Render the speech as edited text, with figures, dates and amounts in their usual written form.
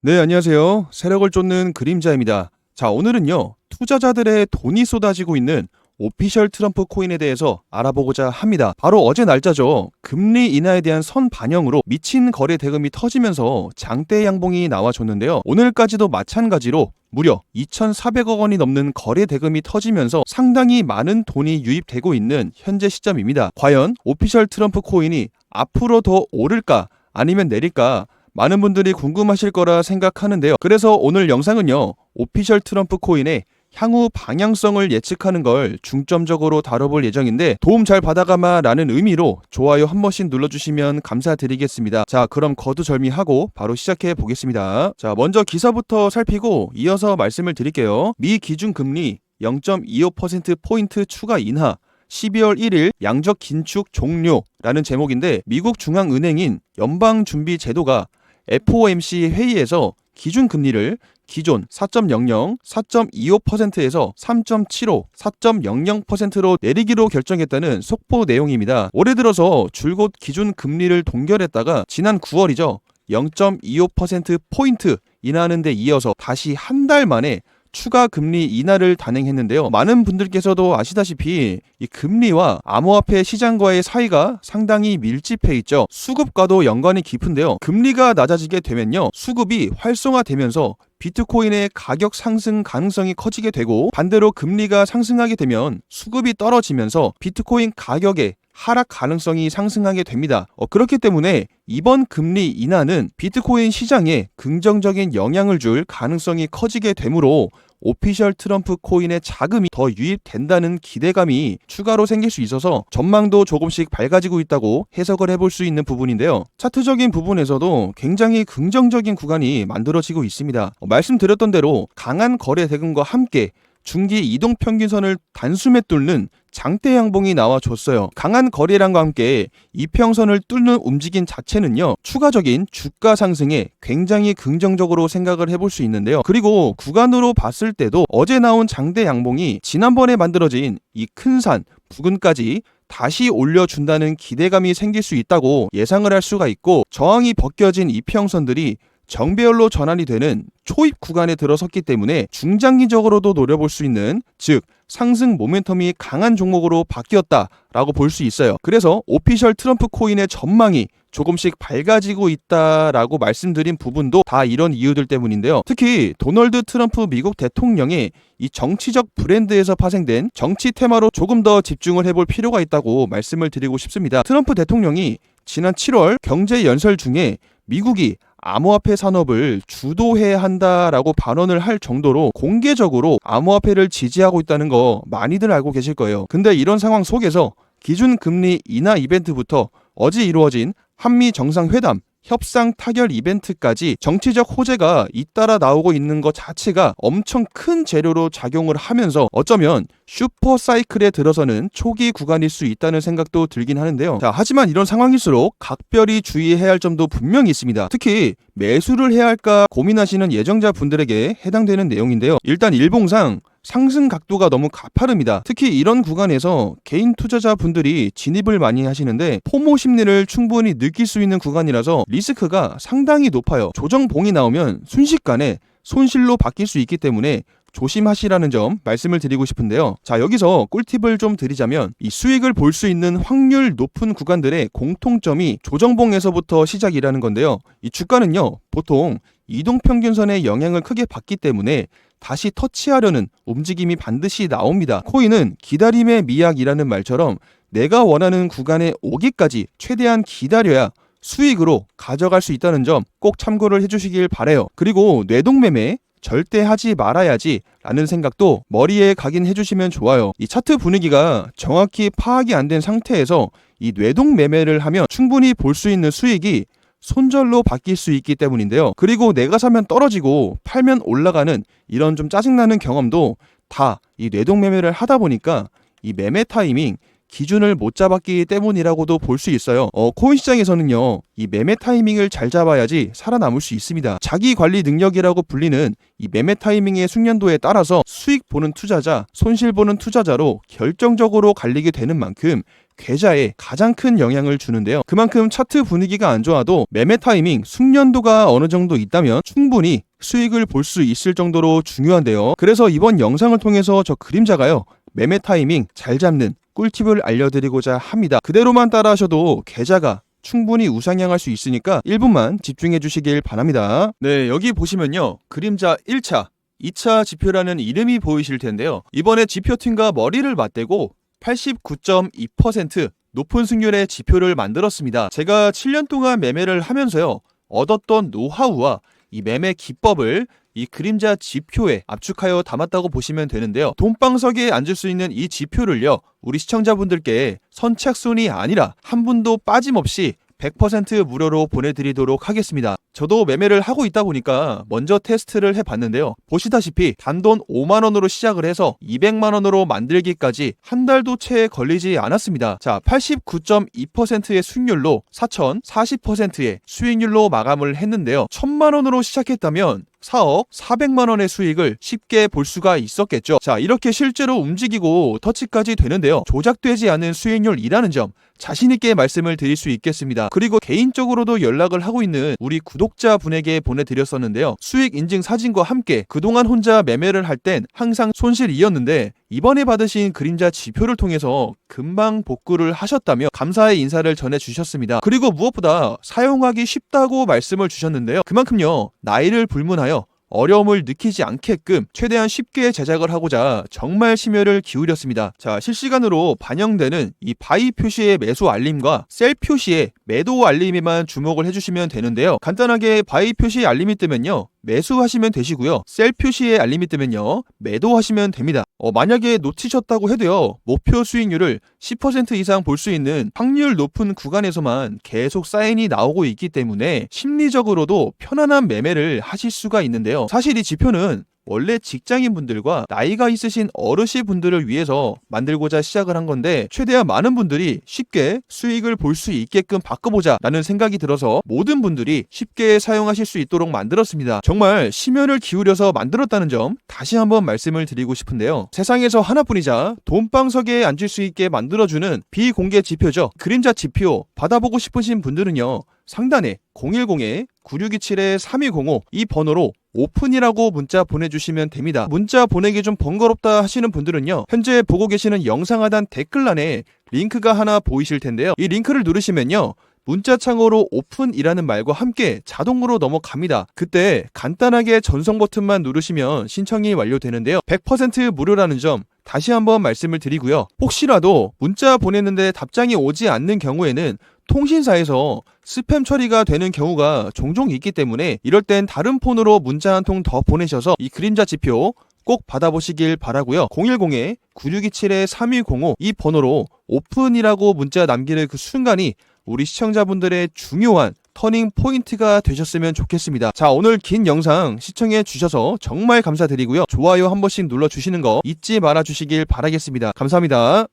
네, 안녕하세요. 세력을 쫓는 그림자입니다. 자, 오늘은요, 투자자들의 돈이 쏟아지고 있는 오피셜 트럼프 코인에 대해서 알아보고자 합니다. 바로 어제 날짜죠. 금리 인하에 대한 선반영으로 미친 거래 대금이 터지면서 장대 양봉이 나와줬는데요. 오늘까지도 마찬가지로 무려 2,400억 원이 넘는 거래 대금이 터지면서 상당히 많은 돈이 유입되고 있는 현재 시점입니다. 과연 오피셜 트럼프 코인이 앞으로 더 오를까 아니면 내릴까? 많은 분들이 궁금하실 거라 생각하는데요. 그래서 오늘 영상은요, 오피셜 트럼프 코인의 향후 방향성을 예측하는 걸 중점적으로 다뤄볼 예정인데 도움 잘 받아가마 라는 의미로 좋아요 한 번씩 눌러주시면 감사드리겠습니다. 자, 그럼 거두절미하고 바로 시작해 보겠습니다. 자, 먼저 기사부터 살피고 이어서 말씀을 드릴게요. 미 기준금리 0.25%포인트 추가 인하 12월 1일 양적 긴축 종료라는 제목인데 미국 중앙은행인 연방준비제도가 FOMC 회의에서 기준금리를 기존 4.00, 4.25%에서 3.75, 4.00%로 내리기로 결정했다는 속보 내용입니다. 올해 들어서 줄곧 기준금리를 동결했다가 지난 9월이죠. 0.25%포인트 인하하는 데 이어서 다시 한 달 만에 추가 금리 인하를 단행했는데요. 많은 분들께서도 아시다시피 이 금리와 암호화폐 시장과의 사이가 상당히 밀집해 있죠. 수급과도 연관이 깊은데요. 금리가 낮아지게 되면요, 수급이 활성화되면서 비트코인의 가격 상승 가능성이 커지게 되고, 반대로 금리가 상승하게 되면 수급이 떨어지면서 비트코인 가격의 하락 가능성이 상승하게 됩니다. 그렇기 때문에 이번 금리 인하는 비트코인 시장에 긍정적인 영향을 줄 가능성이 커지게 되므로 오피셜 트럼프 코인의 자금이 더 유입된다는 기대감이 추가로 생길 수 있어서 전망도 조금씩 밝아지고 있다고 해석을 해볼 수 있는 부분인데요. 차트적인 부분에서도 굉장히 긍정적인 구간이 만들어지고 있습니다. 말씀드렸던 대로 강한 거래 대금과 함께 중기 이동평균선을 단숨에 뚫는 장대 양봉이 나와줬어요. 강한 거래량과 함께 이평선을 뚫는 움직임 자체는요, 추가적인 주가 상승에 굉장히 긍정적으로 생각을 해볼 수 있는데요. 그리고 구간으로 봤을 때도 어제 나온 장대 양봉이 지난번에 만들어진 이 큰 산 부근까지 다시 올려준다는 기대감이 생길 수 있다고 예상을 할 수가 있고, 저항이 벗겨진 이평선들이 정배열로 전환이 되는 초입 구간에 들어섰기 때문에 중장기적으로도 노려볼 수 있는, 즉 상승 모멘텀이 강한 종목으로 바뀌었다라고 볼 수 있어요. 그래서 오피셜 트럼프 코인의 전망이 조금씩 밝아지고 있다라고 말씀드린 부분도 다 이런 이유들 때문인데요. 특히 도널드 트럼프 미국 대통령의 이 정치적 브랜드에서 파생된 정치 테마로 조금 더 집중을 해볼 필요가 있다고 말씀을 드리고 싶습니다. 트럼프 대통령이 지난 7월 경제 연설 중에 미국이 암호화폐 산업을 주도해야 한다라고 발언을 할 정도로 공개적으로 암호화폐를 지지하고 있다는 거 많이들 알고 계실 거예요. 근데 이런 상황 속에서 기준금리 인하 이벤트부터 어제 이루어진 한미 정상회담 협상 타결 이벤트까지 정치적 호재가 잇따라 나오고 있는 것 자체가 엄청 큰 재료로 작용을 하면서 어쩌면 슈퍼 사이클에 들어서는 초기 구간일 수 있다는 생각도 들긴 하는데요. 자, 하지만 이런 상황일수록 각별히 주의해야 할 점도 분명히 있습니다. 특히 매수를 해야 할까 고민하시는 예정자분들에게 해당되는 내용인데요. 일단 일봉상 상승 각도가 너무 가파릅니다. 특히 이런 구간에서 개인 투자자분들이 진입을 많이 하시는데 포모 심리를 충분히 느낄 수 있는 구간이라서 리스크가 상당히 높아요. 조정봉이 나오면 순식간에 손실로 바뀔 수 있기 때문에 조심하시라는 점 말씀을 드리고 싶은데요. 자, 여기서 꿀팁을 좀 드리자면 이 수익을 볼 수 있는 확률 높은 구간들의 공통점이 조정봉에서부터 시작이라는 건데요. 이 주가는요, 보통 이동평균선의 영향을 크게 받기 때문에 다시 터치하려는 움직임이 반드시 나옵니다. 코인은 기다림의 미학이라는 말처럼 내가 원하는 구간에 오기까지 최대한 기다려야 수익으로 가져갈 수 있다는 점 꼭 참고를 해주시길 바라요. 그리고 뇌동매매 절대 하지 말아야지 라는 생각도 머리에 각인해주시면 좋아요. 이 차트 분위기가 정확히 파악이 안 된 상태에서 이 뇌동매매를 하면 충분히 볼 수 있는 수익이 손절로 바뀔 수 있기 때문인데요. 그리고 내가 사면 떨어지고 팔면 올라가는 이런 좀 짜증나는 경험도 다 이 뇌동매매를 하다 보니까 이 매매 타이밍 기준을 못 잡았기 때문이라고도 볼 수 있어요. 코인 시장에서는요, 이 매매 타이밍을 잘 잡아야지 살아남을 수 있습니다. 자기 관리 능력이라고 불리는 이 매매 타이밍의 숙련도에 따라서 수익 보는 투자자, 손실 보는 투자자로 결정적으로 갈리게 되는 만큼 계좌에 가장 큰 영향을 주는데요. 그만큼 차트 분위기가 안 좋아도 매매 타이밍, 숙련도가 어느 정도 있다면 충분히 수익을 볼 수 있을 정도로 중요한데요. 그래서 이번 영상을 통해서 저 그림자가요, 매매 타이밍 잘 잡는 꿀팁을 알려드리고자 합니다. 그대로만 따라 하셔도 계좌가 충분히 우상향할 수 있으니까 1분만 집중해 주시길 바랍니다. 네, 여기 보시면요, 그림자 1차, 2차 지표라는 이름이 보이실 텐데요. 이번에 지표팀과 머리를 맞대고 89.2% 높은 승률의 지표를 만들었습니다. 제가 7년 동안 매매를 하면서요, 얻었던 노하우와 이 매매 기법을 이 그림자 지표에 압축하여 담았다고 보시면 되는데요. 돈방석에 앉을 수 있는 이 지표를요, 우리 시청자분들께 선착순이 아니라 한 분도 빠짐없이 100% 무료로 보내드리도록 하겠습니다. 저도 매매를 하고 있다 보니까 먼저 테스트를 해봤는데요. 보시다시피 단돈 5만원으로 시작을 해서 200만원으로 만들기까지 한 달도 채 걸리지 않았습니다. 자, 89.2%의 수익률로 4,040%의 수익률로 마감을 했는데요. 1000만원으로 시작했다면 4억 400만원의 수익을 쉽게 볼 수가 있었겠죠. 자, 이렇게 실제로 움직이고 터치까지 되는데요. 조작되지 않은 수익률이라는 점 자신있게 말씀을 드릴 수 있겠습니다. 그리고 개인적으로도 연락을 하고 있는 우리 구독자분에게 보내드렸었는데요. 수익 인증 사진과 함께 그동안 혼자 매매를 할 땐 항상 손실이었는데 이번에 받으신 그림자 지표를 통해서 금방 복구를 하셨다며 감사의 인사를 전해주셨습니다. 그리고 무엇보다 사용하기 쉽다고 말씀을 주셨는데요. 그만큼요, 나이를 불문하여 어려움을 느끼지 않게끔 최대한 쉽게 제작을 하고자 정말 심혈을 기울였습니다. 자, 실시간으로 반영되는 이 바이 표시의 매수 알림과 셀 표시의 매도 알림에만 주목을 해주시면 되는데요. 간단하게 바이 표시의 알림이 뜨면요, 매수하시면 되시고요. 셀 표시의 알림이 뜨면요, 매도하시면 됩니다. 만약에 놓치셨다고 해도요, 목표 수익률을 10% 이상 볼 수 있는 확률 높은 구간에서만 계속 사인이 나오고 있기 때문에 심리적으로도 편안한 매매를 하실 수가 있는데요. 사실 이 지표는 원래 직장인분들과 나이가 있으신 어르신 분들을 위해서 만들고자 시작을 한 건데 최대한 많은 분들이 쉽게 수익을 볼 수 있게끔 바꿔보자 라는 생각이 들어서 모든 분들이 쉽게 사용하실 수 있도록 만들었습니다. 정말 심혈을 기울여서 만들었다는 점 다시 한번 말씀을 드리고 싶은데요. 세상에서 하나뿐이자 돈방석에 앉을 수 있게 만들어주는 비공개 지표죠. 그림자 지표 받아보고 싶으신 분들은요, 상단에 010-9627-3205 이 번호로 오픈이라고 문자 보내주시면 됩니다. 문자 보내기 좀 번거롭다 하시는 분들은요, 현재 보고 계시는 영상 하단 댓글란에 링크가 하나 보이실 텐데요. 이 링크를 누르시면요, 문자창으로 오픈이라는 말과 함께 자동으로 넘어갑니다. 그때 간단하게 전송 버튼만 누르시면 신청이 완료되는데요. 100% 무료라는 점 다시 한번 말씀을 드리고요. 혹시라도 문자 보냈는데 답장이 오지 않는 경우에는 통신사에서 스팸 처리가 되는 경우가 종종 있기 때문에 이럴 땐 다른 폰으로 문자 한 통 더 보내셔서 이 그림자 지표 꼭 받아보시길 바라고요. 010-9627-3205 이 번호로 오픈이라고 문자 남기는 그 순간이 우리 시청자분들의 중요한 터닝 포인트가 되셨으면 좋겠습니다. 자, 오늘 긴 영상 시청해 주셔서 정말 감사드리고요. 좋아요 한 번씩 눌러주시는 거 잊지 말아 주시길 바라겠습니다. 감사합니다.